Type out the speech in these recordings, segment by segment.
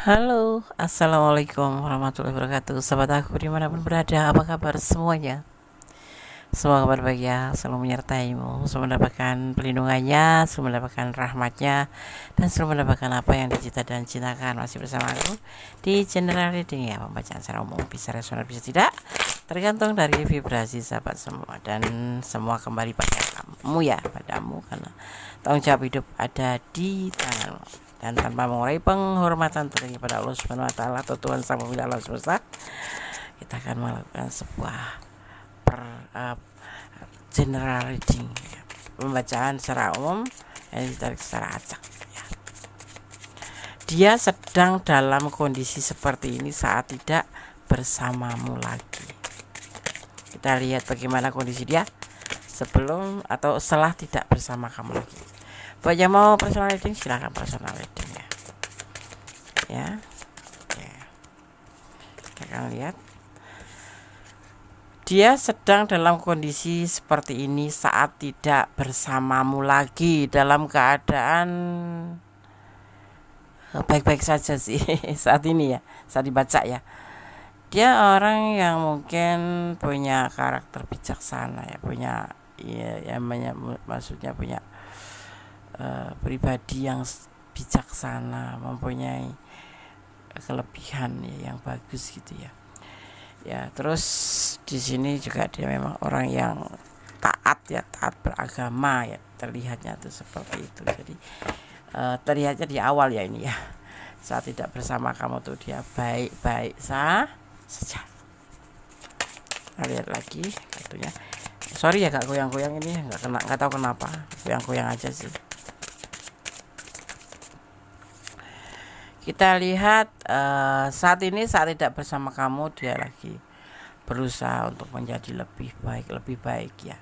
Halo, assalamualaikum warahmatullahi wabarakatuh. Sahabat aku dimanapun berada, apa kabar semuanya? Semoga kabar baik ya, selalu menyertaimu, selalu mendapatkan pelindungannya, selalu mendapatkan rahmatnya, dan selalu mendapatkan apa yang dicita dan cintakan. Masih bersama aku di general reading ya, pembacaan secara umum, bisa resonan bisa tidak, tergantung dari vibrasi sahabat semua. Dan semua kembali pada kamu ya, padamu, karena tanggung jawab hidup ada di tanganmu. Dan tanpa mengurangi penghormatan tentunya pada Allah Subhanahu wa taala atau Tuhan Sang Pemilik alam semesta, kita akan melakukan sebuah general reading ya. Pembacaan secara umum yang ditarik secara acak ya. Dia sedang dalam kondisi seperti ini saat tidak bersamamu lagi. Kita lihat bagaimana kondisi dia sebelum atau setelah tidak bersama kamu lagi. Buat yang mau personal reading silahkan personal reading ya. Ya, kita akan lihat. Dia sedang dalam kondisi seperti ini saat tidak bersamamu lagi, dalam keadaan baik-baik saja sih saat ini ya, saat dibaca ya. Dia orang yang mungkin punya karakter bijaksana ya, punya ya maksudnya punya pribadi yang bijaksana, mempunyai kelebihan ya, yang bagus gitu ya. Ya, terus di sini juga dia memang orang yang taat ya, taat beragama ya, terlihatnya tuh seperti itu. Jadi terlihatnya di awal ya ini ya, saat tidak bersama kamu tuh dia baik-baik saja. Nah, lihat lagi kartunya. Sorry ya kak, goyang-goyang ini nggak tahu kenapa, goyang-goyang aja sih. Kita lihat saat ini saat tidak bersama kamu dia lagi berusaha untuk menjadi lebih baik ya,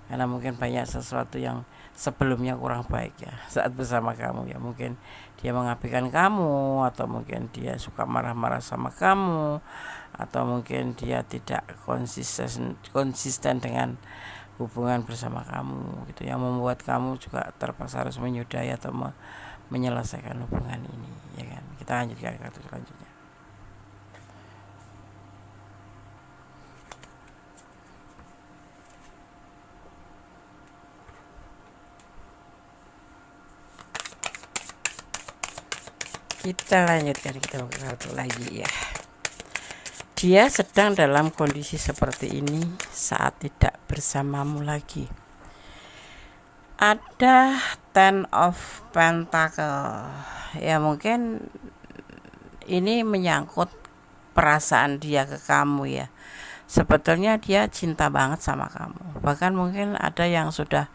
karena mungkin banyak sesuatu yang sebelumnya kurang baik ya saat bersama kamu ya. Mungkin dia mengabaikan kamu, atau mungkin dia suka marah-marah sama kamu, atau mungkin dia tidak konsisten dengan hubungan bersama kamu gitu, yang membuat kamu juga terpaksa harus menyudahi atau menyelesaikan hubungan ini ya kan. Kita lanjutkan kartu selanjutnya. Kita lanjutkan, kita buka kartu lagi ya. Dia sedang dalam kondisi seperti ini saat tidak bersamamu lagi. Ada Ten of Pentacle ya, mungkin ini menyangkut perasaan dia ke kamu ya. Sebetulnya dia cinta banget sama kamu, bahkan mungkin ada yang sudah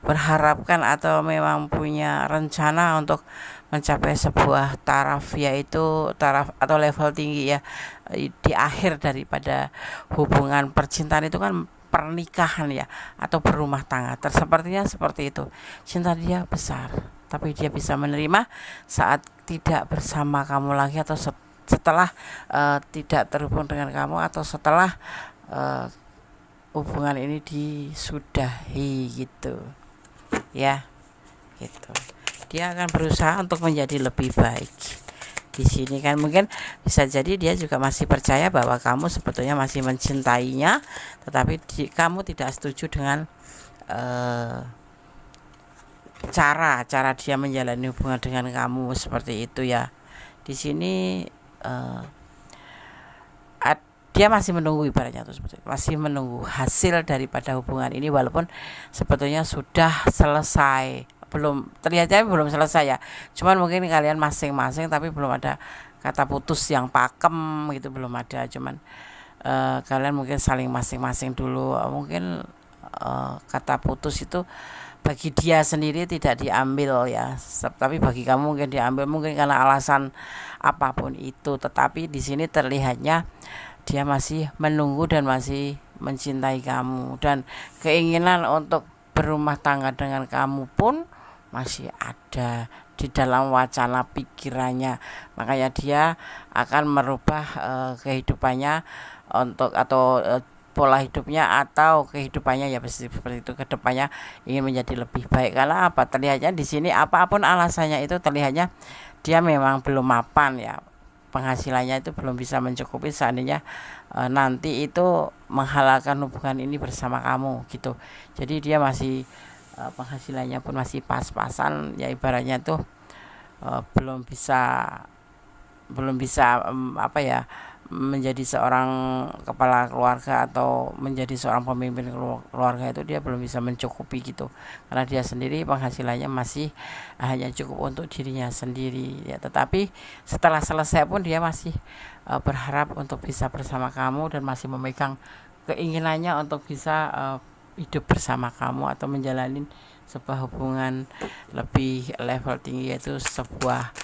berharapkan atau memang punya rencana untuk mencapai sebuah taraf, yaitu taraf atau level tinggi ya, di akhir daripada hubungan percintaan itu kan pernikahan ya, atau berumah tangga. Sepertinya seperti itu. Cinta dia besar, tapi dia bisa menerima saat tidak bersama kamu lagi, atau setelah tidak terhubung dengan kamu, atau setelah hubungan ini disudahi gitu ya, gitu. Dia akan berusaha untuk menjadi lebih baik. Di sini kan mungkin bisa jadi dia juga masih percaya bahwa kamu sebetulnya masih mencintainya, tetapi kamu tidak setuju dengan cara dia menjalani hubungan dengan kamu seperti itu ya. Di sini dia masih menunggu, ibaratnya tuh seperti itu. Masih menunggu hasil daripada hubungan ini, walaupun sebetulnya sudah selesai. Terlihatnya belum selesai ya, cuman mungkin kalian masing-masing tapi belum ada kata putus yang pakem gitu, belum ada. Cuman kalian mungkin saling masing-masing dulu. Mungkin kata putus itu bagi dia sendiri tidak diambil ya, tapi bagi kamu mungkin diambil, mungkin karena alasan apapun itu. Tetapi di sini terlihatnya dia masih menunggu dan masih mencintai kamu, dan keinginan untuk berumah tangga dengan kamu pun masih ada di dalam wacana pikirannya. Makanya dia akan merubah kehidupannya untuk, atau pola hidupnya atau kehidupannya ya seperti itu, kedepannya ingin menjadi lebih baik. Karena apa, terlihatnya di sini apapun alasannya itu terlihatnya dia memang belum mapan ya, penghasilannya itu belum bisa mencukupi seandainya nanti itu menghalalkan hubungan ini bersama kamu gitu. Jadi dia masih penghasilannya pun masih pas-pasan ya, ibaratnya tuh belum bisa apa ya, menjadi seorang kepala keluarga atau menjadi seorang pemimpin keluarga itu dia belum bisa mencukupi gitu, karena dia sendiri penghasilannya masih hanya cukup untuk dirinya sendiri ya. Tetapi setelah selesai pun dia masih berharap untuk bisa bersama kamu dan masih memegang keinginannya untuk bisa hidup bersama kamu atau menjalani sebuah hubungan lebih level tinggi, yaitu sebuah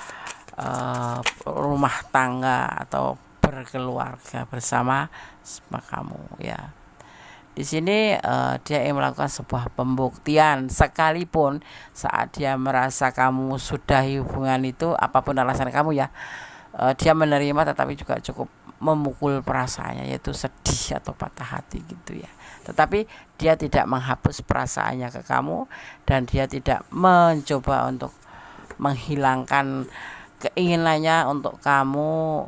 rumah tangga atau berkeluarga bersama kamu ya. Di sini dia ingin melakukan sebuah pembuktian, sekalipun saat dia merasa kamu sudahi hubungan itu, apapun alasan kamu ya, dia menerima, tetapi juga cukup memukul perasaannya, yaitu sedih atau patah hati gitu ya. Tetapi dia tidak menghapus perasaannya ke kamu, dan dia tidak mencoba untuk menghilangkan keinginannya untuk kamu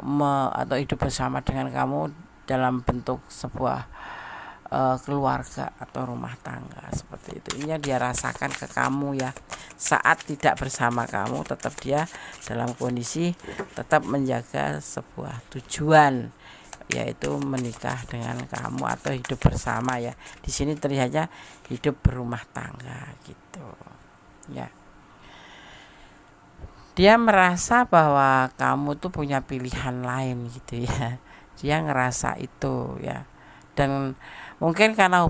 atau hidup bersama dengan kamu dalam bentuk sebuah keluarga atau rumah tangga seperti itu. Ini yang dia rasakan ke kamu ya. Saat tidak bersama kamu, tetap dia dalam kondisi tetap menjaga sebuah tujuan, yaitu menikah dengan kamu atau hidup bersama ya. Di sini terlihatnya hidup berumah tangga gitu ya. Dia merasa bahwa kamu tuh punya pilihan lain gitu ya. Dia ngerasa itu ya. Dan mungkin karena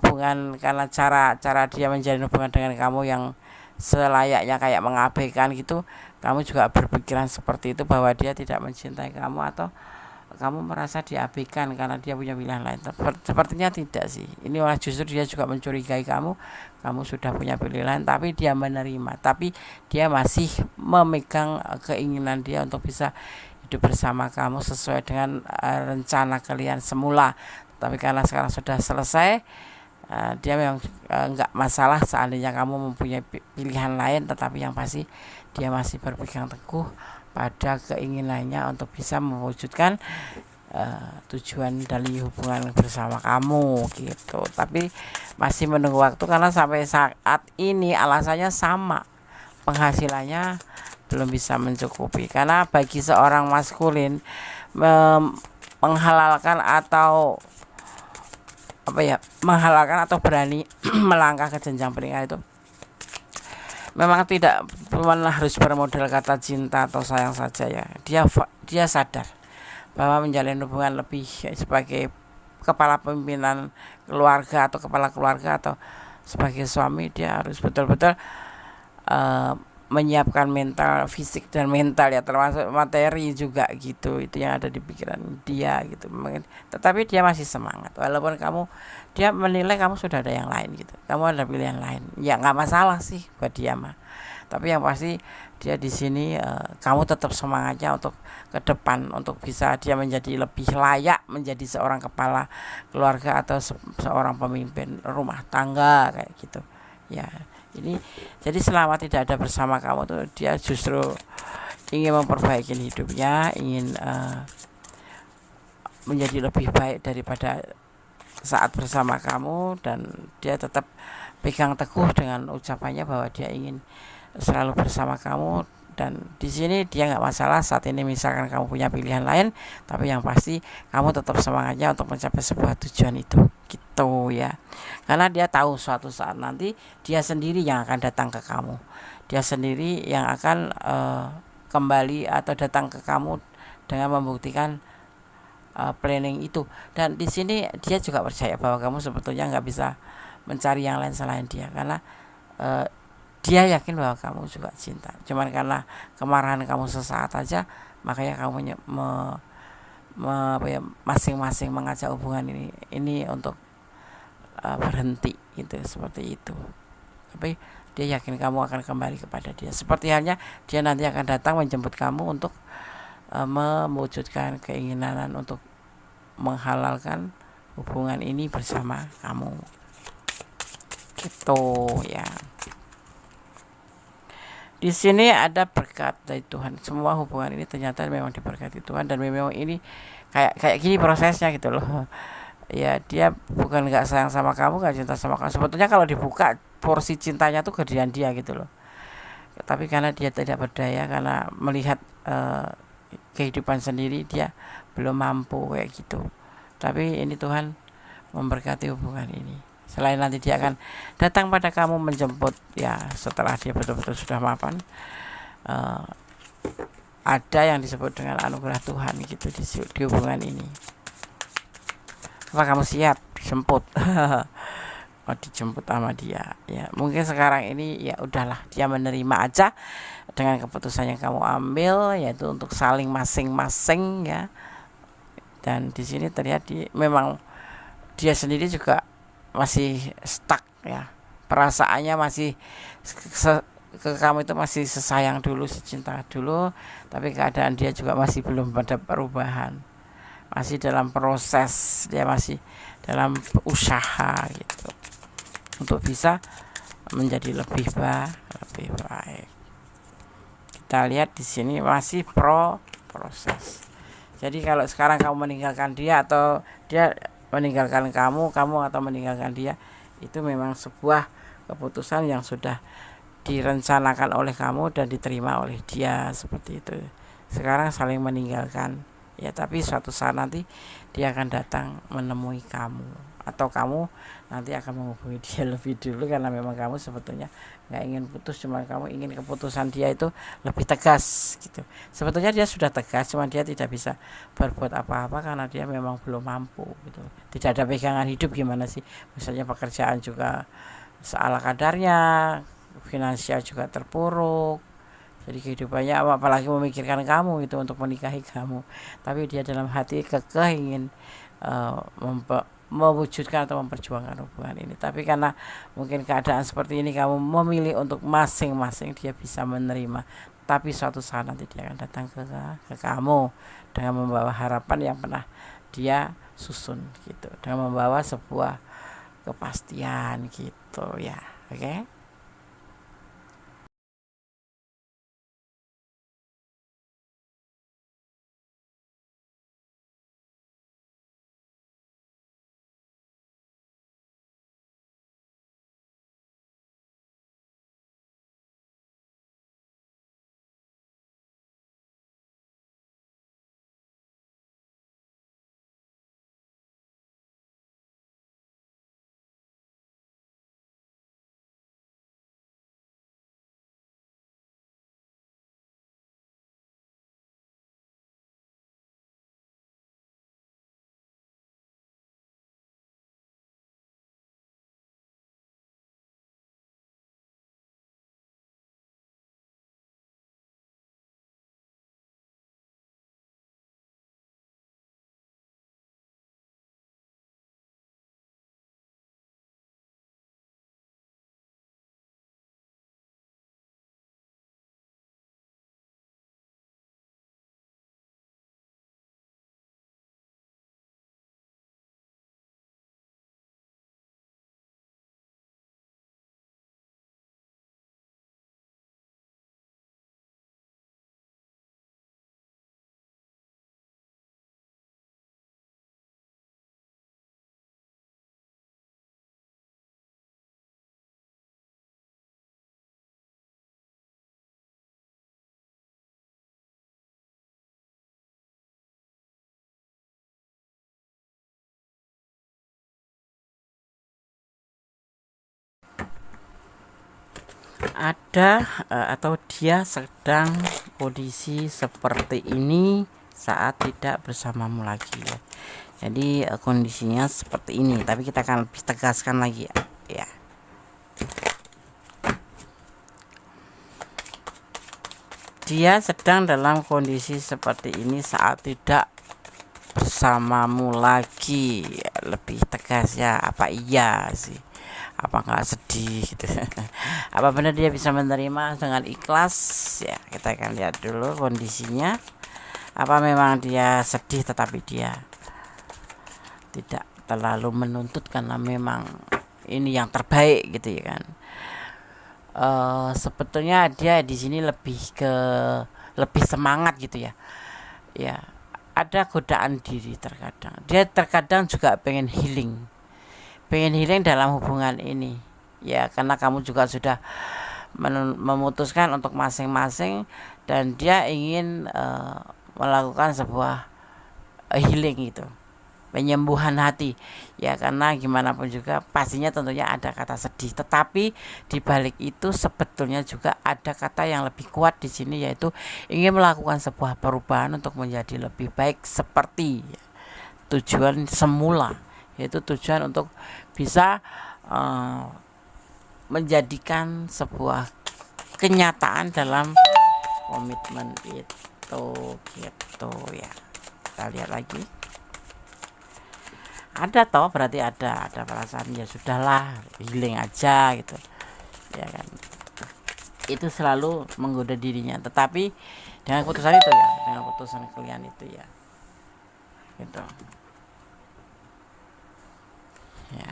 cara dia menjalin hubungan dengan kamu yang selayaknya kayak mengabaikan gitu, kamu juga berpikiran seperti itu, bahwa dia tidak mencintai kamu atau kamu merasa diabaikan karena dia punya pilihan lain. Sepertinya tidak sih. Ini malah justru dia juga mencurigai kamu sudah punya pilihan, tapi dia menerima, tapi dia masih memegang keinginan dia untuk bisa hidup bersama kamu sesuai dengan rencana kalian semula. Tapi karena sekarang sudah selesai, dia memang enggak masalah seandainya kamu mempunyai pilihan lain, tetapi yang pasti dia masih berpegang teguh pada keinginannya untuk bisa mewujudkan tujuan dari hubungan bersama kamu gitu. Tapi masih menunggu waktu, karena sampai saat ini alasannya sama, penghasilannya belum bisa mencukupi. Karena bagi seorang maskulin menghalalkan atau berani melangkah ke jenjang pernikahan itu memang tidak harus bermodal kata cinta atau sayang saja ya. Dia sadar bahwa menjalin hubungan lebih sebagai kepala pimpinan keluarga atau kepala keluarga atau sebagai suami, dia harus betul-betul menyiapkan mental, fisik dan mental ya, termasuk materi juga gitu. Itu yang ada di pikiran dia gitu. Tetapi dia masih semangat walaupun dia menilai kamu sudah ada yang lain gitu, kamu ada pilihan lain ya, nggak masalah sih buat dia mah. Tapi yang pasti dia di sini kamu tetap semangatnya untuk ke depan, untuk bisa dia menjadi lebih layak menjadi seorang kepala keluarga atau seorang pemimpin rumah tangga kayak gitu ya. Ini jadi selama tidak ada bersama kamu tuh, dia justru ingin memperbaiki hidupnya, ingin menjadi lebih baik daripada saat bersama kamu, dan dia tetap pegang teguh dengan ucapannya bahwa dia ingin selalu bersama kamu. Dan di sini dia nggak masalah saat ini misalkan kamu punya pilihan lain, tapi yang pasti kamu tetap semangatnya untuk mencapai sebuah tujuan itu gitu ya. Karena dia tahu suatu saat nanti dia sendiri yang akan datang ke kamu, dia sendiri yang akan kembali atau datang ke kamu dengan membuktikan planning itu. Dan di sini dia juga percaya bahwa kamu sebetulnya nggak bisa mencari yang lain selain dia, karena dia yakin bahwa kamu juga cinta. Cuman karena kemarahan kamu sesaat aja, makanya kamu masing-masing mengajak hubungan ini untuk berhenti gitu, seperti itu. Tapi dia yakin kamu akan kembali kepada dia. Seperti halnya dia nanti akan datang menjemput kamu untuk mewujudkan keinginan untuk menghalalkan hubungan ini bersama kamu gitu ya. Di sini ada berkat dari Tuhan. Semua hubungan ini ternyata memang diberkati Tuhan, dan memang ini kayak gini prosesnya gitu loh. Ya dia bukan nggak sayang sama kamu, nggak cinta sama kamu. Sebetulnya kalau dibuka porsi cintanya tuh gedean dia gitu loh. Tapi karena dia tidak berdaya, karena melihat kehidupan sendiri, dia belum mampu kayak gitu. Tapi ini Tuhan memberkati hubungan ini. Selain nanti dia akan datang pada kamu menjemput ya, setelah dia betul-betul sudah mapan, ada yang disebut dengan anugerah Tuhan gitu di hubungan ini. Apa kamu siap jemput? Oh, dijemput sama dia ya. Mungkin sekarang ini ya udahlah, dia menerima aja dengan keputusan yang kamu ambil, yaitu untuk saling masing-masing ya. Dan di sini terlihat memang dia sendiri juga masih stuck ya, perasaannya masih ke kamu itu masih sesayang dulu, secinta dulu, tapi keadaan dia juga masih belum pada perubahan, masih dalam proses, dia masih dalam usaha gitu untuk bisa menjadi lebih baik. Kita lihat di sini masih proses. Jadi kalau sekarang kamu meninggalkan dia, atau dia meninggalkan kamu atau meninggalkan dia, itu memang sebuah keputusan yang sudah direncanakan oleh kamu dan diterima oleh dia, seperti itu. Sekarang saling meninggalkan ya, tapi suatu saat nanti dia akan datang menemui kamu, atau kamu nanti akan menghubungi dia lebih dulu, karena memang kamu sebetulnya nggak ingin putus, cuma kamu ingin keputusan dia itu lebih tegas gitu. Sebetulnya dia sudah tegas, cuma dia tidak bisa berbuat apa-apa karena dia memang belum mampu gitu. Tidak ada pegangan hidup, gimana sih, misalnya pekerjaan juga seala kadarnya, finansial juga terpuruk, jadi kehidupannya apalagi memikirkan kamu itu untuk menikahi kamu. Tapi dia dalam hati kekeh ingin mewujudkan atau memperjuangkan hubungan ini. Tapi karena mungkin keadaan seperti ini, kamu memilih untuk masing-masing, dia bisa menerima. Tapi suatu saat nanti dia akan datang ke kamu dengan membawa harapan yang pernah dia susun gitu, dengan membawa sebuah kepastian gitu ya. Oke? Ada atau dia sedang kondisi seperti ini saat tidak bersamamu lagi ya. Jadi kondisinya seperti ini, tapi kita akan lebih tegaskan lagi ya. Dia sedang dalam kondisi seperti ini saat tidak bersamamu lagi, lebih tegas ya. Apa iya sih, apa nggak sedih gitu. Apa benar dia bisa menerima dengan ikhlas ya, kita akan lihat dulu kondisinya. Apa memang dia sedih tetapi dia tidak terlalu menuntut karena memang ini yang terbaik gitu ya kan. Sebetulnya dia di sini lebih semangat gitu ya. Ya, ada godaan diri terkadang. Dia terkadang juga pengen healing dalam hubungan ini. Ya, karena kamu juga sudah memutuskan untuk masing-masing dan dia ingin melakukan sebuah healing gitu, penyembuhan hati ya, karena gimana pun juga pastinya tentunya ada kata sedih, tetapi di balik itu sebetulnya juga ada kata yang lebih kuat di sini, yaitu ingin melakukan sebuah perubahan untuk menjadi lebih baik seperti tujuan semula, yaitu tujuan untuk bisa menjadikan sebuah kenyataan dalam komitmen itu gitu ya. Kita lihat lagi, ada toh, berarti ada perasaan ya sudahlah, healing aja gitu ya kan. Itu selalu menggoda dirinya, tetapi dengan keputusan itu ya, dengan keputusan kalian itu ya gitu ya.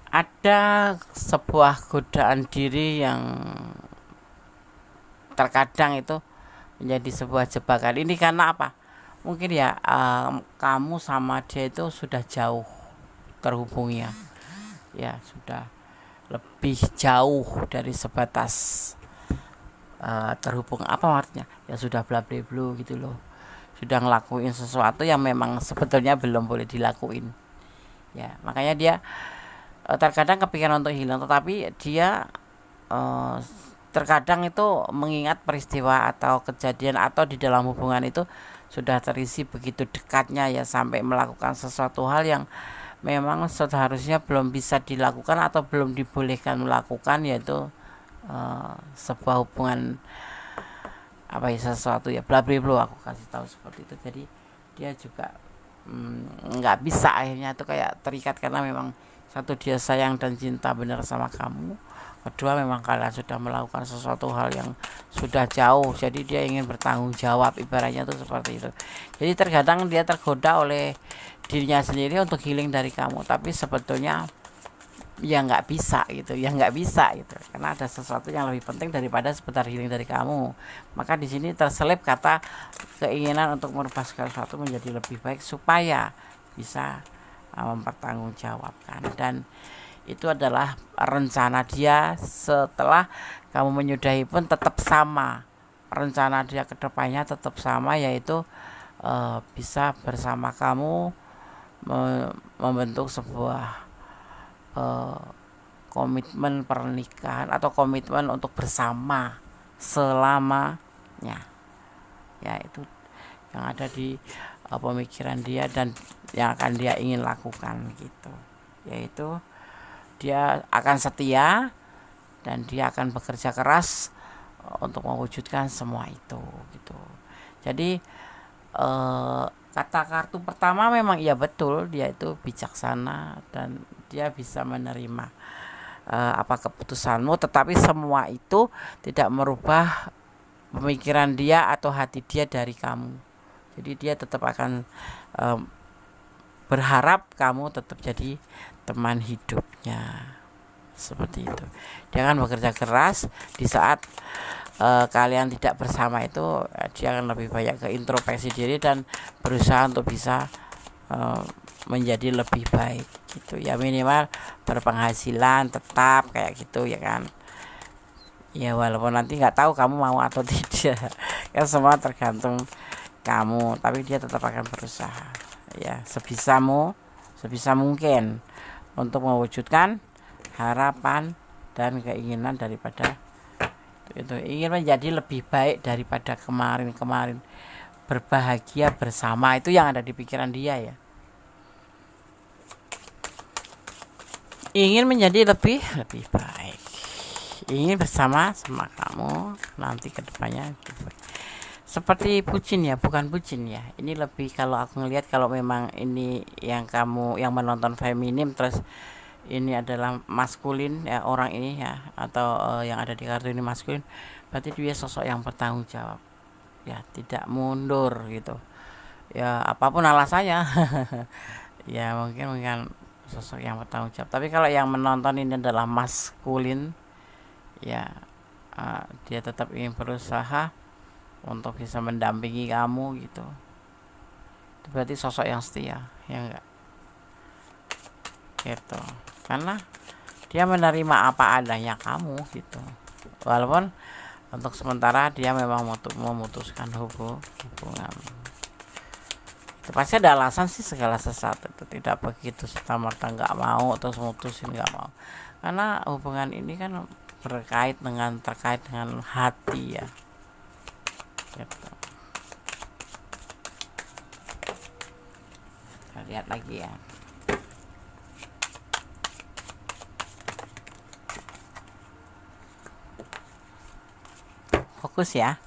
Ada sebuah godaan diri yang terkadang itu menjadi sebuah jebakan. Ini karena apa? Mungkin ya kamu sama dia itu sudah jauh terhubungnya, ya sudah lebih jauh dari sebatas terhubung, apa artinya? Ya sudah bla bla bla gitu loh. Sudah ngelakuin sesuatu yang memang sebetulnya belum boleh dilakuin. Ya, makanya dia terkadang kepikiran untuk hilang, tetapi dia terkadang itu mengingat peristiwa atau kejadian atau di dalam hubungan itu sudah terisi begitu dekatnya ya, sampai melakukan sesuatu hal yang memang seharusnya belum bisa dilakukan atau belum dibolehkan melakukan, yaitu sebuah hubungan apa ya, sesuatu ya bla bla bla, aku kasih tahu seperti itu. Jadi dia juga nggak bisa, akhirnya itu kayak terikat karena memang satu, dia sayang dan cinta benar sama kamu, kedua memang kalian sudah melakukan sesuatu hal yang sudah jauh, jadi dia ingin bertanggung jawab, ibaratnya tuh seperti itu. Jadi terkadang dia tergoda oleh dirinya sendiri untuk healing dari kamu, tapi sebetulnya ya nggak bisa gitu, karena ada sesuatu yang lebih penting daripada sebentar healing dari kamu. Maka di sini terselip kata keinginan untuk merubah segala sesuatu menjadi lebih baik supaya bisa mempertanggungjawabkan, dan itu adalah rencana dia setelah kamu menyudahi pun tetap sama, rencana dia kedepannya tetap sama, yaitu bisa bersama kamu membentuk sebuah komitmen pernikahan atau komitmen untuk bersama selamanya ya. Itu yang ada di pemikiran dia dan yang akan dia ingin lakukan gitu, yaitu dia akan setia dan dia akan bekerja keras untuk mewujudkan semua itu gitu. Jadi kata kartu pertama memang iya betul, dia itu bijaksana dan dia bisa menerima apa keputusanmu, tetapi semua itu tidak merubah pemikiran dia atau hati dia dari kamu. Jadi dia tetap akan berharap kamu tetap jadi teman hidupnya seperti itu. Dia akan bekerja keras di saat kalian tidak bersama itu, dia akan lebih banyak ke introspeksi diri dan berusaha untuk bisa menjadi lebih baik gitu ya, minimal berpenghasilan tetap kayak gitu ya kan ya, walaupun nanti nggak tahu kamu mau atau tidak kan, semua tergantung kamu, tapi dia tetap akan berusaha ya sebisa mungkin untuk mewujudkan harapan dan keinginan daripada itu, ingin menjadi lebih baik daripada kemarin, berbahagia bersama, itu yang ada di pikiran dia ya, ingin menjadi lebih baik, ingin bersama kamu nanti kedepannya seperti bucin ya, bukan bucin ya, ini lebih kalau aku ngelihat, kalau memang ini yang kamu yang menonton feminim terus ini adalah maskulin ya, orang ini ya, atau yang ada di kartu ini maskulin, berarti dia sosok yang bertanggung jawab ya, tidak mundur gitu, ya apapun alasannya. Ya mungkin sosok yang bertanggung jawab. Tapi kalau yang menonton ini adalah maskulin, ya dia tetap ingin berusaha untuk bisa mendampingi kamu gitu. Itu berarti sosok yang setia, ya enggak? Gitu. Karena dia menerima apa adanya kamu gitu. Walaupun untuk sementara dia memang memutuskan hubungan. Itu pasti ada alasan sih, segala sesuatu itu tidak begitu serta-merta nggak mau atau memutusin nggak mau. Karena hubungan ini kan terkait dengan hati ya. Gitu. Kita lihat lagi ya. Fokus ya.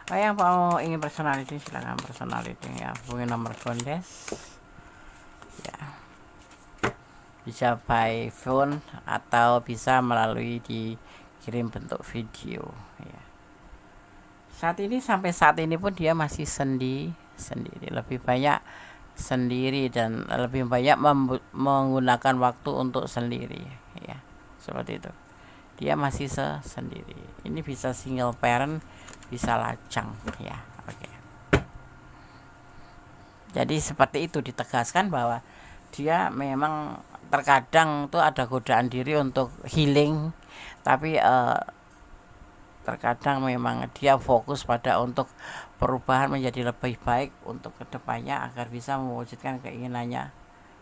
Yang mau ingin personality silakan personality ya, hubungi nomor kondes ya, bisa by phone atau bisa melalui dikirim bentuk video ya. Sampai saat ini pun dia masih sendiri, lebih banyak sendiri dan lebih banyak menggunakan waktu untuk sendiri ya, seperti itu. Dia masih sendiri. Ini bisa single parent, bisa lajang ya. Oke. Jadi seperti itu, ditegaskan bahwa dia memang terkadang tuh ada godaan diri untuk healing, tapi terkadang memang dia fokus pada untuk perubahan menjadi lebih baik untuk kedepannya agar bisa mewujudkan keinginannya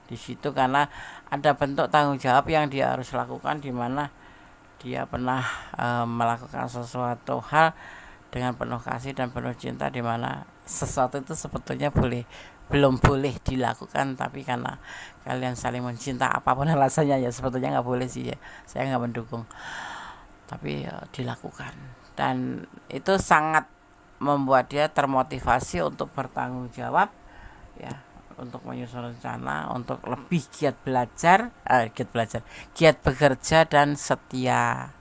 di situ, karena ada bentuk tanggung jawab yang dia harus lakukan, di mana dia pernah melakukan sesuatu hal dengan penuh kasih dan penuh cinta, di mana sesuatu itu sebetulnya belum boleh dilakukan, tapi karena kalian saling mencinta apapun alasannya ya, sebetulnya nggak boleh sih ya, saya nggak mendukung, tapi dilakukan, dan itu sangat membuat dia termotivasi untuk bertanggung jawab ya, untuk menyusun rencana, untuk lebih giat bekerja dan setia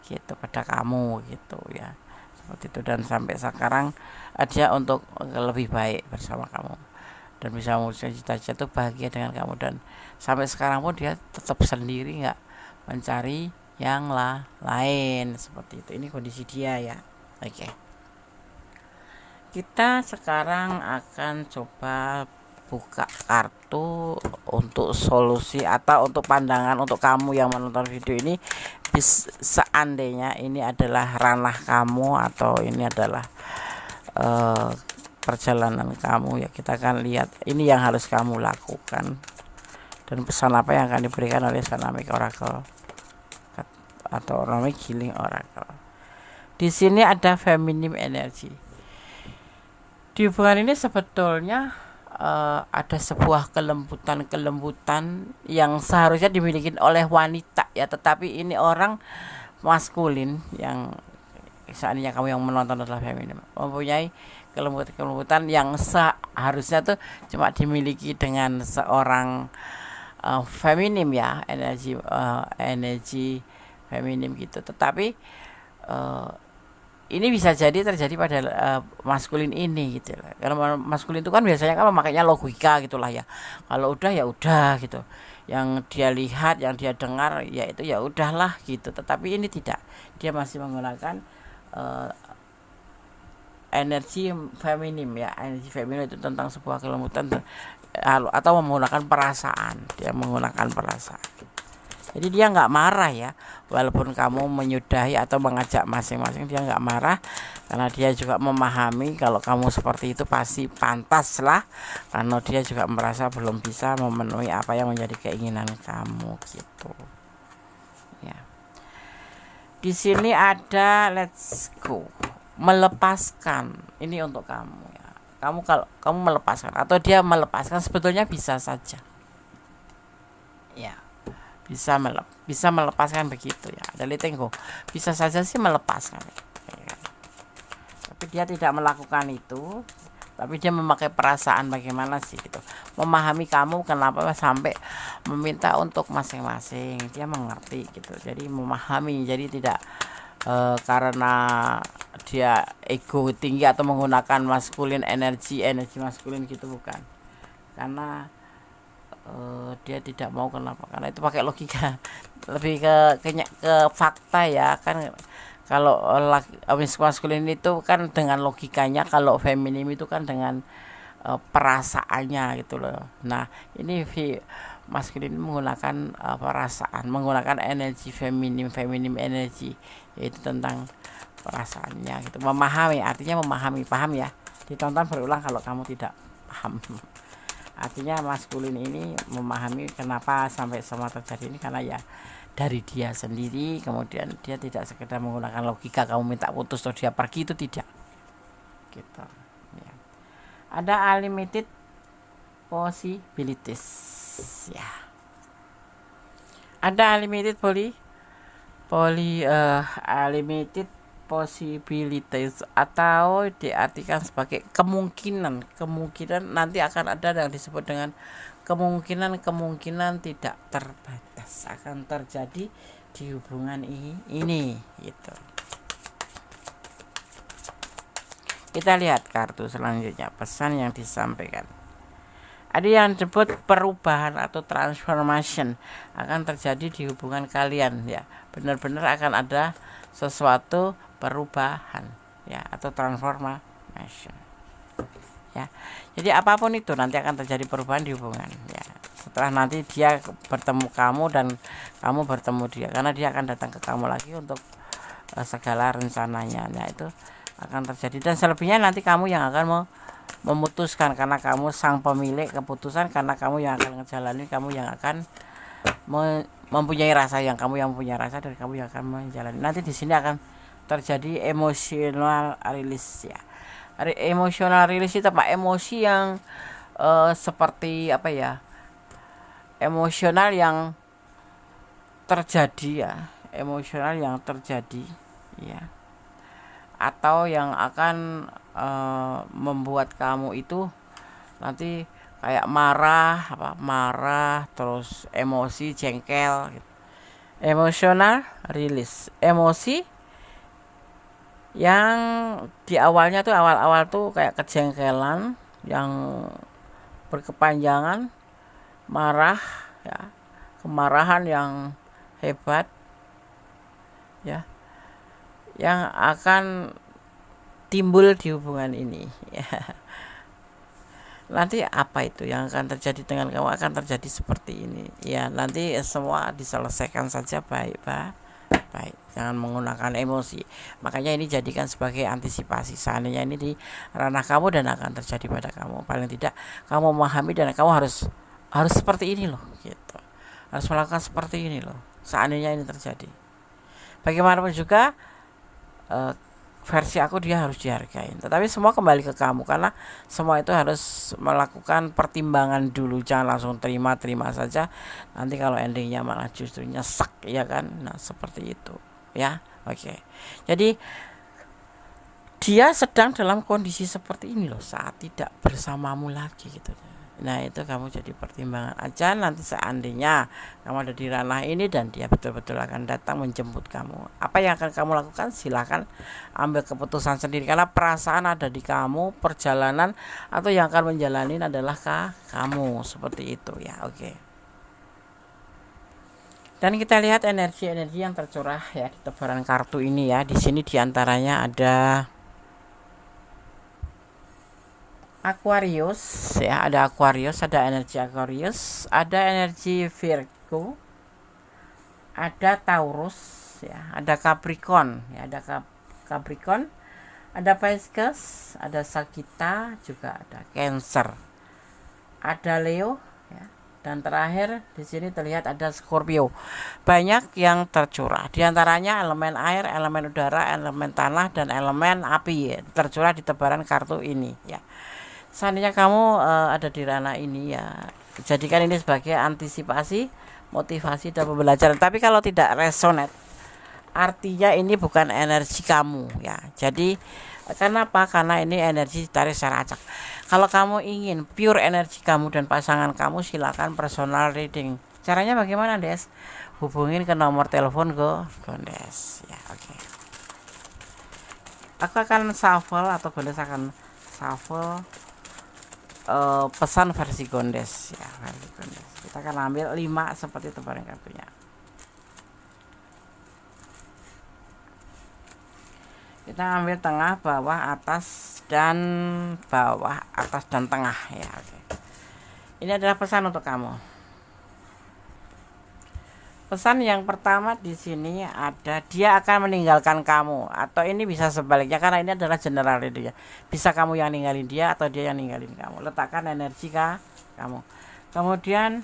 gitu pada kamu gitu ya, seperti itu. Dan sampai sekarang dia untuk lebih baik bersama kamu dan bisa mewujudkan cita-cita itu bahagia dengan kamu, dan sampai sekarang pun dia tetap sendiri, nggak mencari yang lain, seperti itu. Ini kondisi dia ya. Oke. Kita sekarang akan coba buka kartu untuk solusi atau untuk pandangan untuk kamu yang menonton video ini. Seandainya ini adalah ranah kamu atau ini adalah perjalanan kamu ya, kita akan lihat ini yang harus kamu lakukan dan pesan apa yang akan diberikan oleh Dynamic Oracle atau Dynamic Healing Oracle. Di sini ada feminine energy. Di hubungan ini sebetulnya ada sebuah kelembutan yang seharusnya dimiliki oleh wanita ya, tetapi ini orang maskulin yang seandainya kamu yang menonton adalah feminin, mempunyai kelembutan yang seharusnya tuh cuma dimiliki dengan seorang feminim ya, energi feminim gitu. Tetapi ini bisa jadi terjadi pada maskulin ini gitu. Karena maskulin itu kan biasanya kan memakainya logika gitulah ya. Kalau udah ya udah gitu. Yang dia lihat, yang dia dengar ya itu ya udahlah gitu. Tetapi ini tidak. Dia masih menggunakan energi feminim ya. Energi feminim itu tentang sebuah kelembutan atau menggunakan perasaan. Dia menggunakan perasaan. Jadi dia nggak marah ya, walaupun kamu menyudahi atau mengajak masing-masing, dia nggak marah, karena dia juga memahami kalau kamu seperti itu pasti pantas lah, karena dia juga merasa belum bisa memenuhi apa yang menjadi keinginan kamu gitu. Ya. Di sini ada let's go, melepaskan. Ini untuk kamu ya. Kalau kamu melepaskan atau dia melepaskan, sebetulnya bisa saja. Ya. Bisa melepaskan begitu ya, ada letenggo, bisa saja sih melepaskan ya. Tapi dia tidak melakukan itu, tapi dia memakai perasaan bagaimana sih gitu, memahami kamu kenapa sampai meminta untuk masing-masing, dia mengerti gitu, jadi memahami, jadi tidak karena dia ego tinggi atau menggunakan maskulin energi maskulin gitu, bukan. Karena dia tidak mau, kenapa? Karena itu pakai logika. Lebih ke fakta ya kan. Kalau maskulin itu kan dengan logikanya, kalau feminim itu kan dengan perasaannya gitu loh. Nah, ini maskulin menggunakan perasaan, menggunakan energi feminim energi, yaitu tentang perasaannya gitu. Memahami, artinya memahami, paham ya. Ditonton berulang kalau kamu tidak paham. Artinya maskulin ini memahami kenapa sampai semua terjadi ini, karena ya dari dia sendiri. Kemudian dia tidak sekedar menggunakan logika, kamu minta putus atau dia pergi, itu tidak gitu ya. Ada unlimited possibilities ya. Ada unlimited unlimited possibilities, atau diartikan sebagai kemungkinan nanti akan ada yang disebut dengan kemungkinan tidak terbatas akan terjadi di hubungan ini gitu. Kita lihat kartu selanjutnya, pesan yang disampaikan. Ada yang disebut perubahan atau transformation akan terjadi di hubungan kalian ya. Benar-benar akan ada sesuatu perubahan ya, atau transformation ya. Jadi apapun itu nanti akan terjadi perubahan di hubungan ya. Setelah nanti dia bertemu kamu dan kamu bertemu dia, karena dia akan datang ke kamu lagi untuk segala rencananya. Nah, itu akan terjadi, dan selebihnya nanti kamu yang akan memutuskan, karena kamu sang pemilik keputusan, karena kamu yang akan ngejalanin, kamu yang akan mempunyai rasa, kamu yang punya rasa, dan kamu yang akan menjalani. Nanti di sini akan terjadi emotional release ya. Emotional release itu apa? Emosi yang seperti apa ya? Emosional yang terjadi ya, emosional yang terjadi ya, atau yang akan membuat kamu itu nanti kayak marah, terus emosi, jengkel gitu. Emotional release, emosi yang di awalnya tuh awal tuh kayak kejengkelan yang berkepanjangan, marah ya, kemarahan yang hebat ya, yang akan timbul di hubungan ini ya. Nanti apa itu yang akan terjadi dengan kamu, akan terjadi seperti ini ya. Nanti semua diselesaikan saja baik, jangan menggunakan emosi. Makanya ini jadikan sebagai antisipasi, seandainya ini di ranah kamu dan akan terjadi pada kamu, paling tidak kamu memahami dan kamu harus seperti ini loh gitu, harus melakukan seperti ini loh seandainya ini terjadi. Bagaimanapun juga versi aku dia harus dihargain, tetapi semua kembali ke kamu, karena semua itu harus melakukan pertimbangan dulu, jangan langsung terima saja, nanti kalau endingnya malah justru nyesek ya kan. Nah seperti itu ya. Oke. Jadi dia sedang dalam kondisi seperti ini loh saat tidak bersamamu lagi gitu. Nah itu kamu jadi pertimbangan aja, nanti seandainya kamu ada di ranah ini dan dia betul-betul akan datang menjemput kamu, apa yang akan kamu lakukan? Silahkan ambil keputusan sendiri, karena perasaan ada di kamu, perjalanan atau yang akan menjalani adalah kamu, seperti itu ya. Oke. Dan kita lihat energi-energi yang tercurah ya di tebaran kartu ini ya. Di sini diantaranya ada Aquarius ya, ada Aquarius, ada energi Aquarius, ada energi Virgo, ada Taurus ya, ada Capricorn ya, ada Capricorn, ada Pisces, ada Sagittarius, juga ada Cancer, ada Leo ya, dan terakhir di sini terlihat ada Scorpio. Banyak yang tercurah, diantaranya elemen air, elemen udara, elemen tanah, dan elemen api ya, tercurah di tebaran kartu ini ya. Seandainya kamu ada di ranah ini ya, jadikan ini sebagai antisipasi, motivasi, dan pembelajaran. Tapi kalau tidak resonate, artinya ini bukan energi kamu ya. Jadi kenapa? Karena ini energi ditarik secara acak. Kalau kamu ingin pure energi kamu dan pasangan kamu, silakan personal reading. Caranya bagaimana, Des? Hubungin ke nomor telepon Gondes ya. Oke. Aku akan shuffle atau Gondes akan shuffle pesan versi Gondes ya, versi Gondes. Kita akan ambil 5 seperti itu barang kartunya. Kita ambil tengah, bawah, atas dan bawah, atas dan tengah ya. Oke. Ini adalah pesan untuk kamu. Pesan yang pertama di sini ada dia akan meninggalkan kamu, atau ini bisa sebaliknya karena ini adalah general reading ya. Bisa kamu yang ninggalin dia atau dia yang ninggalin kamu. Letakkan energi kamu. Kemudian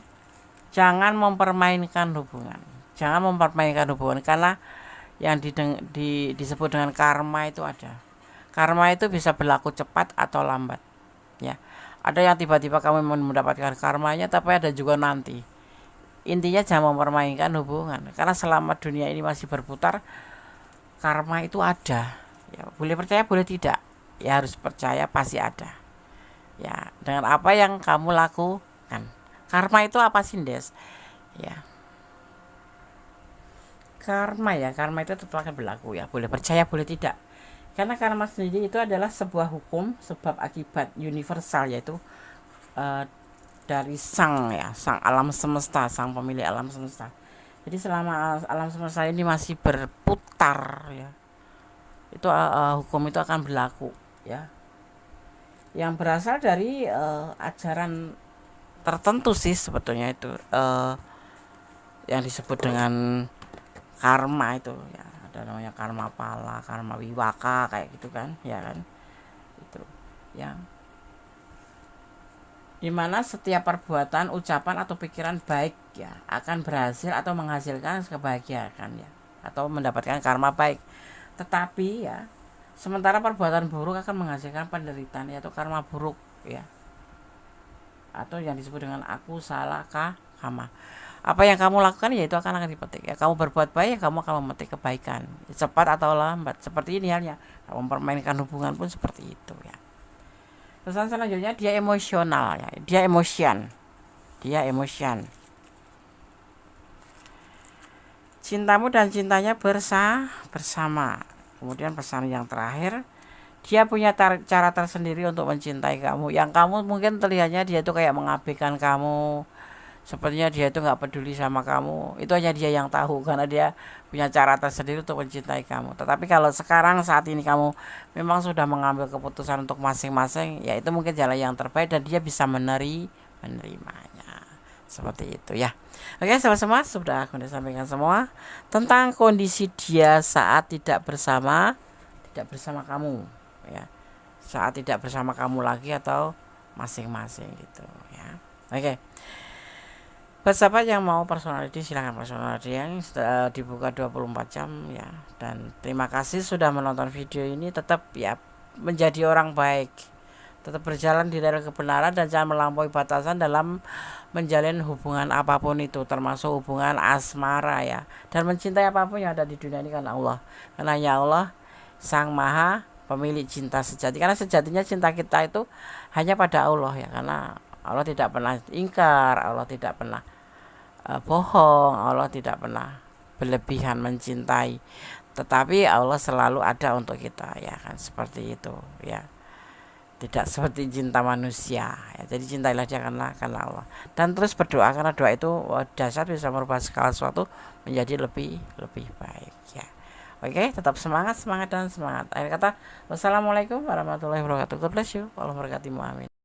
jangan mempermainkan hubungan. Jangan mempermainkan hubungan karena yang disebut dengan karma itu ada. Karma itu bisa berlaku cepat atau lambat. Ya. Ada yang tiba-tiba kamu mendapatkan karmanya, tapi ada juga nanti. Intinya jangan mempermainkan hubungan karena selama dunia ini masih berputar, karma itu ada ya. Boleh percaya boleh tidak ya, harus percaya pasti ada ya. Dengan apa yang kamu lakukan, karma itu apa sih Des ya? Karma itu tetap akan berlaku ya, boleh percaya boleh tidak, karena karma sendiri itu adalah sebuah hukum sebab akibat universal, yaitu dari sang alam semesta, sang pemilik alam semesta. Jadi selama alam semesta ini masih berputar ya, itu hukum itu akan berlaku ya, yang berasal dari ajaran tertentu sih sebetulnya itu yang disebut dengan karma itu ya. Ada namanya karma pala, karma wiwaka kayak gitu kan ya kan, itu yang dimana setiap perbuatan, ucapan atau pikiran baik ya akan berhasil atau menghasilkan kebahagiaan ya, atau mendapatkan karma baik. Tetapi ya sementara perbuatan buruk akan menghasilkan penderitaan, yaitu karma buruk ya, atau yang disebut dengan aku salah kama. Apa yang kamu lakukan ya itu akan dipetik ya. Kamu berbuat baik, kamu akan memetik kebaikan cepat atau lambat. Seperti ini halnya, kamu mempermainkan hubungan pun seperti itu ya. Pesan selanjutnya, dia emosional ya, dia emotion. Cintamu dan cintanya bersama. Kemudian pesan yang terakhir, dia punya cara tersendiri untuk mencintai kamu. Yang kamu mungkin terlihatnya dia itu kayak mengabaikan kamu, sepertinya dia itu nggak peduli sama kamu. Itu hanya dia yang tahu karena dia punya cara tersendiri untuk mencintai kamu. Tetapi kalau sekarang saat ini kamu memang sudah mengambil keputusan untuk masing-masing, ya itu mungkin jalan yang terbaik dan dia bisa menerimanya. Seperti itu ya. Oke, sama-sama sudah aku sampaikan semua tentang kondisi dia saat tidak bersama kamu ya. Saat tidak bersama kamu lagi atau masing-masing gitu ya. Oke. Buat sahabat yang mau personal reading, silahkan personal reading, dibuka 24 jam ya. Dan terima kasih sudah menonton video ini. Tetap ya menjadi orang baik, tetap berjalan di dalam kebenaran dan jangan melampaui batasan dalam menjalin hubungan apapun itu, termasuk hubungan asmara ya. Dan mencintai apapun yang ada di dunia ini karena Allah, karena hanya Allah sang maha pemilik cinta sejati. Karena sejatinya cinta kita itu hanya pada Allah ya, karena Allah tidak pernah ingkar, Allah tidak pernah bohong, Allah tidak pernah berlebihan mencintai, tetapi Allah selalu ada untuk kita ya kan, seperti itu ya, tidak seperti cinta manusia ya. Jadi cintailah dia karena Allah, dan terus berdoa karena doa itu dasar bisa merubah segala sesuatu menjadi lebih baik ya. Oke, tetap semangat dan semangat. Akhir kata, wassalamualaikum warahmatullahi wabarakatuh. God bless you. Allah berkatimu, amin.